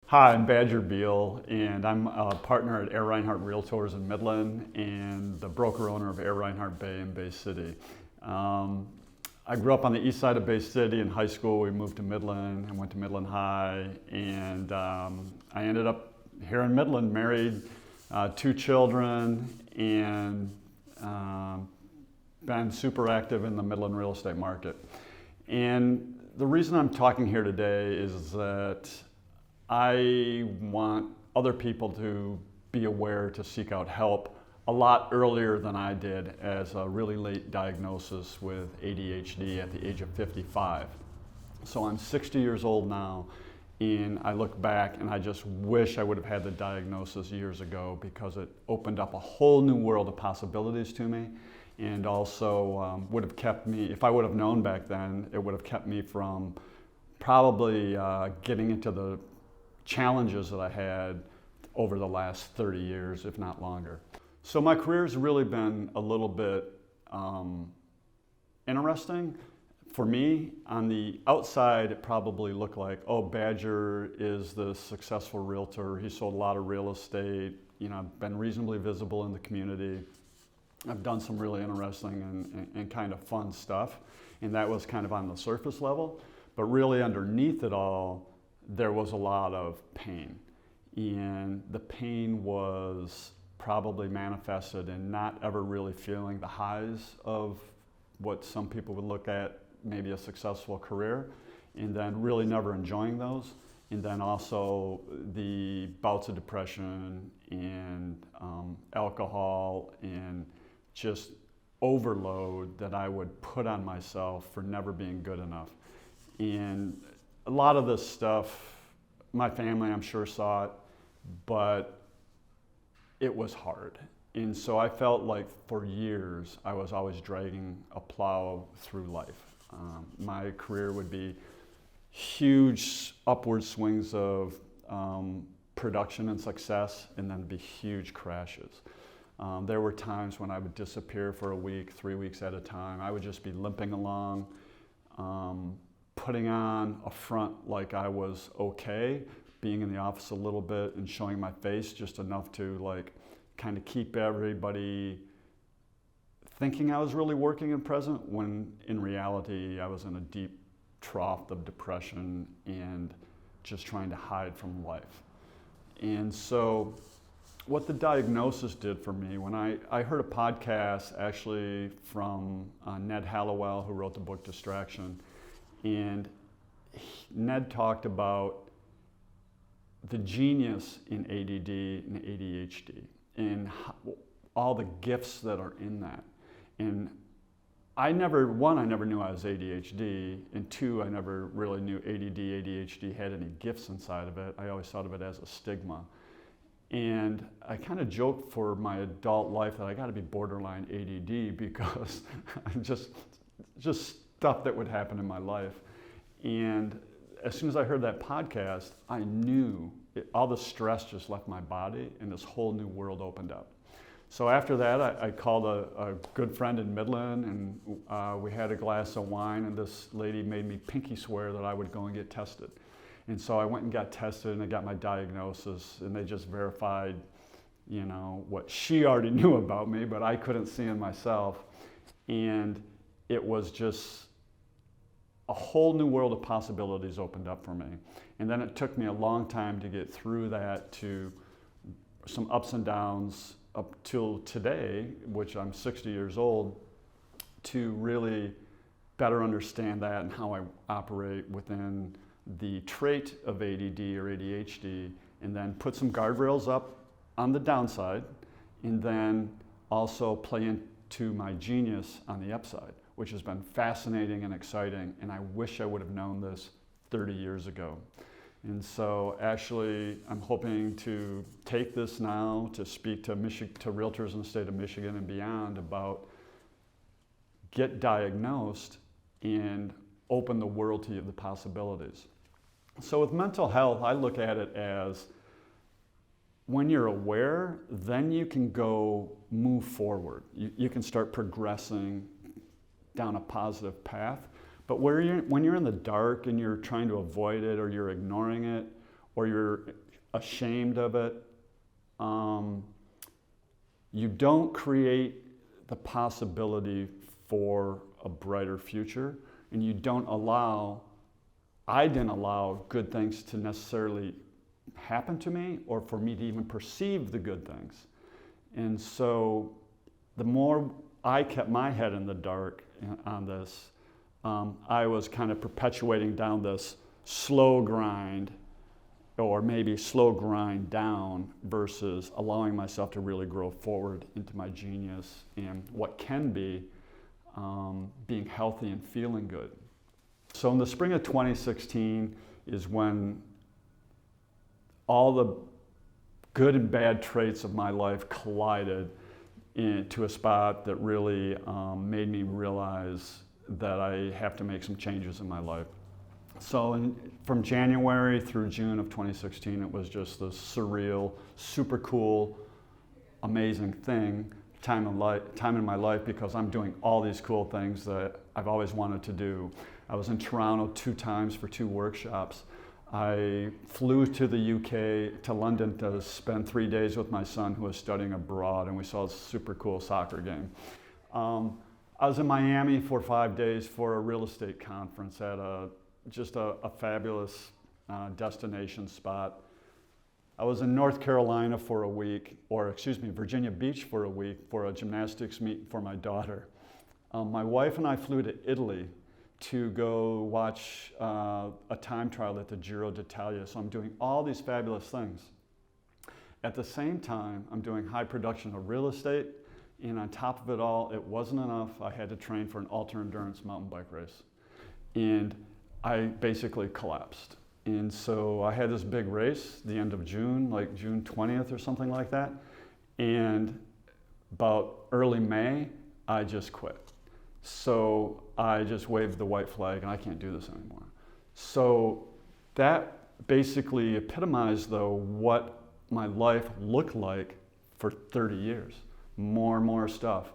Hi, I'm Badger Beall, and I'm a partner at Air Reinhardt Realtors in Midland and the broker owner of Air Reinhardt Bay in Bay City. I grew up on the east side of Bay City. In high school, we moved to Midland and went to Midland High, and I ended up here in Midland, married, 2 children, and been super active in the Midland real estate market. And the reason I'm talking here today is that I want other people to be aware to seek out help a lot earlier than I did, as a really late diagnosis with ADHD at the age of 55. So I'm 60 years old now, and I look back and I just wish I would have had the diagnosis years ago, because it opened up a whole new world of possibilities to me, and also would have kept me, if I would have known back then, it would have kept me from probably getting into the challenges that I had over the last 30 years, if not longer. So my career has really been a little bit interesting. For me, on the outside, it probably looked like, oh, Badger is the successful realtor. He sold a lot of real estate. You know, I've been reasonably visible in the community. I've done some really interesting and kind of fun stuff. And that was kind of on the surface level. But really underneath it all, there was a lot of pain. And the pain was probably manifested in not ever really feeling the highs of what some people would look at maybe a successful career, and then really never enjoying those. And then also the bouts of depression and alcohol and just overload that I would put on myself for never being good enough. And a lot of this stuff, my family, I'm sure, saw it, but it was hard. And so I felt like for years I was always dragging a plow through life. My career would be huge upward swings of production and success, and then be huge crashes. There were times when I would disappear for a week, 3 weeks at a time. I would just be limping along, putting on a front like I was okay, being in the office a little bit and showing my face just enough to like kind of keep everybody thinking I was really working and present, when in reality I was in a deep trough of depression and just trying to hide from life. And so what the diagnosis did for me, when I heard a podcast actually from Ned Hallowell, who wrote the book Distraction, and Ned talked about the genius in ADD and ADHD and all the gifts that are in that. And I never knew I was ADHD, and two, I never really knew ADD, ADHD had any gifts inside of it. I always thought of it as a stigma. And I kind of joked for my adult life that I got to be borderline ADD, because just stuff that would happen in my life. And as soon as I heard that podcast, I knew all the stress just left my body, and this whole new world opened up. So after that, I called a good friend in Midland, and we had a glass of wine, and this lady made me pinky swear that I would go and get tested. And so I went and got tested, and I got my diagnosis, and they just verified, you know, what she already knew about me, but I couldn't see in myself. And it was just a whole new world of possibilities opened up for me. And then it took me a long time to get through that, to some ups and downs up till today, which I'm 60 years old, to really better understand that and how I operate within the trait of ADD or ADHD, and then put some guardrails up on the downside, and then also play into my genius on the upside, which has been fascinating and exciting, and I wish I would have known this 30 years ago. And so actually, I'm hoping to take this now to speak to realtors in the state of Michigan and beyond about get diagnosed and open the world to you the possibilities. So with mental health, I look at it as when you're aware, then you can go move forward. You can start progressing down a positive path. But when you're in the dark and you're trying to avoid it, or you're ignoring it, or you're ashamed of it, you don't create the possibility for a brighter future, and you don't allow, I didn't allow good things to necessarily happen to me or for me to even perceive the good things. And so the more I kept my head in the dark on this, I was kind of perpetuating down this slow grind, or maybe slow grind down, versus allowing myself to really grow forward into my genius and what can be being healthy and feeling good. So in the spring of 2016 is when all the good and bad traits of my life collided into a spot that really made me realize that I have to make some changes in my life. So from January through June of 2016, it was just this surreal, super cool, amazing time in my life, because I'm doing all these cool things that I've always wanted to do. I was in Toronto 2 times for 2 workshops. I flew to the UK, to London, to spend 3 days with my son who was studying abroad, and we saw a super cool soccer game. I was in Miami for 5 days for a real estate conference at just a fabulous destination spot. I was in North Carolina for a week, or excuse me, Virginia Beach for a week for a gymnastics meet for my daughter. My wife and I flew to Italy to go watch a time trial at the Giro d'Italia. So I'm doing all these fabulous things. At the same time, I'm doing high production of real estate, and on top of it all, it wasn't enough. I had to train for an ultra-endurance mountain bike race. And I basically collapsed. And so I had this big race the end of June, like June 20th or something like that. And about early May, I just quit. So I just waved the white flag, and I can't do this anymore. So that basically epitomized, though, what my life looked like for 30 years. More and more stuff,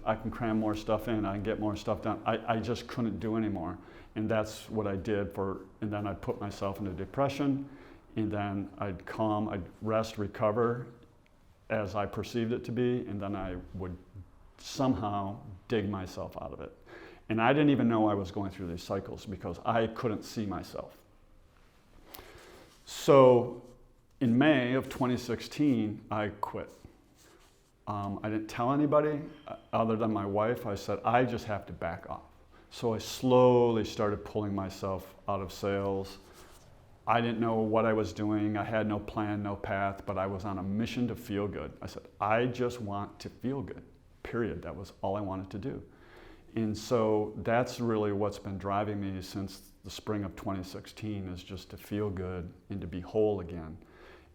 I can cram more stuff in, I can get more stuff done. I just couldn't do anymore. And that's what I did and then I'd put myself into depression, and then I'd calm, I'd rest, recover as I perceived it to be, and then I would somehow dig myself out of it. And I didn't even know I was going through these cycles because I couldn't see myself. So in May of 2016, I quit. I didn't tell anybody other than my wife. I said, I just have to back off. So I slowly started pulling myself out of sales. I didn't know what I was doing. I had no plan, no path, but I was on a mission to feel good. I said, I just want to feel good, period. That was all I wanted to do. And so that's really what's been driving me since the spring of 2016, is just to feel good and to be whole again.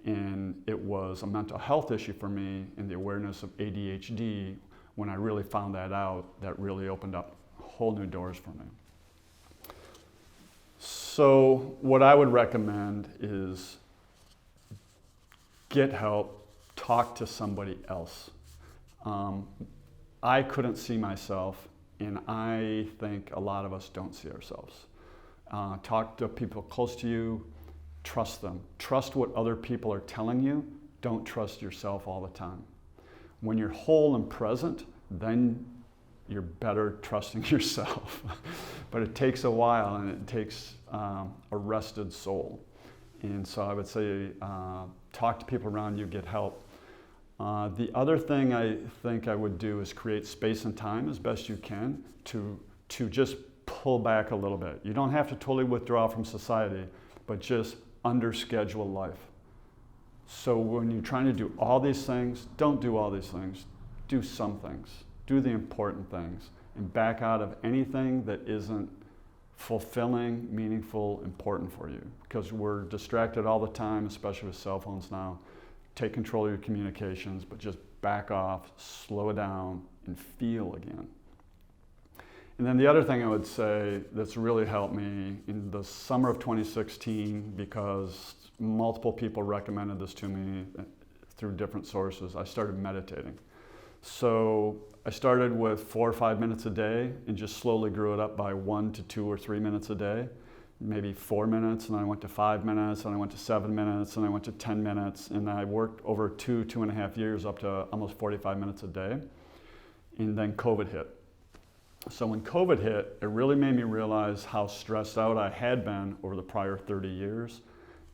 And it was a mental health issue for me, and the awareness of ADHD, when I really found that out, that really opened up whole new doors for me. So what I would recommend is get help, talk to somebody else. I couldn't see myself, and I think a lot of us don't see ourselves. Talk to people close to you. Trust them. Trust what other people are telling you. Don't trust yourself all the time. When you're whole and present, then you're better trusting yourself. But it takes a while, and it takes a rested soul. And so I would say talk to people around you, get help. The other thing I think I would do is create space and time as best you can to just pull back a little bit. You don't have to totally withdraw from society, but just under-schedule life. So when you're trying to do all these things, don't do all these things. Do some things. Do the important things, and back out of anything that isn't fulfilling, meaningful, important for you. Because we're distracted all the time, especially with cell phones now. Take control of your communications, but just back off, slow it down, and feel again. And then the other thing I would say that's really helped me in the summer of 2016, because multiple people recommended this to me through different sources, I started meditating. So I started with 4 or 5 minutes a day and just slowly grew it up by 1 to 2 or 3 minutes a day. maybe 4 minutes, and then I went to 5 minutes, and I went to 7 minutes, and I went to 10 minutes, and I worked over 2.5 years up to almost 45 minutes a day. And then COVID hit. So when COVID hit, it really made me realize how stressed out I had been over the prior 30 years.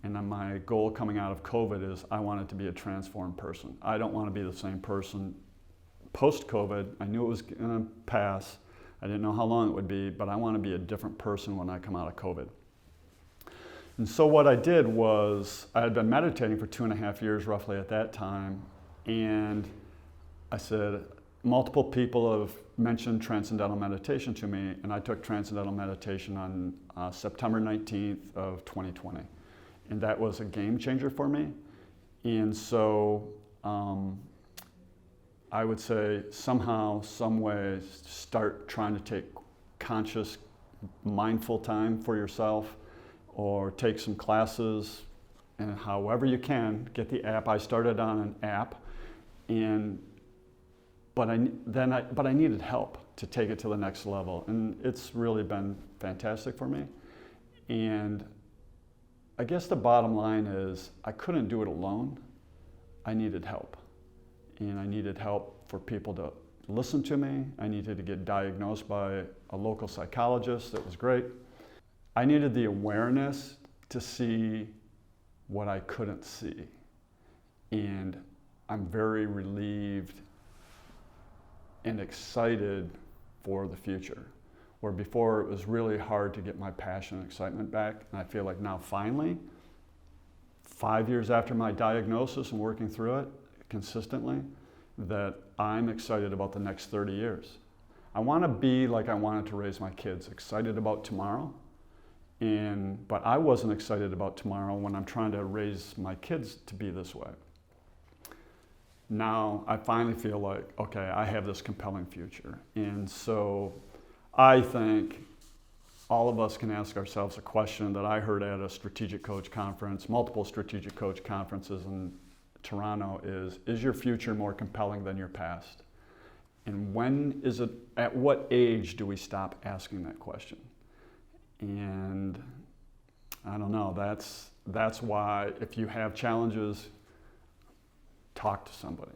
And then my goal coming out of COVID is I wanted to be a transformed person. I don't want to be the same person post-COVID. I knew it was going to pass. I didn't know how long it would be, but I want to be a different person when I come out of COVID. And so what I did was, I had been meditating for 2.5 years roughly at that time, and I said, multiple people have mentioned transcendental meditation to me, and I took transcendental meditation on September 19th of 2020. And that was a game changer for me. And so I would say somehow, some way, start trying to take conscious, mindful time for yourself, or take some classes, and however you can, get the app. I started on an app, but I needed help to take it to the next level, and it's really been fantastic for me. And I guess the bottom line is I couldn't do it alone. I needed help. And I needed help for people to listen to me. I needed to get diagnosed by a local psychologist. That was great. I needed the awareness to see what I couldn't see. And I'm very relieved and excited for the future. Where before it was really hard to get my passion and excitement back. And I feel like now finally, 5 years after my diagnosis and working through it consistently, that I'm excited about the next 30 years. I want to be like I wanted to raise my kids, excited about tomorrow. But I wasn't excited about tomorrow when I'm trying to raise my kids to be this way. Now I finally feel like, okay, I have this compelling future. And so I think all of us can ask ourselves a question that I heard at a strategic coach conference, multiple strategic coach conferences in Toronto, is your future more compelling than your past? And at what age do we stop asking that question? And I don't know, that's why if you have challenges, talk to somebody.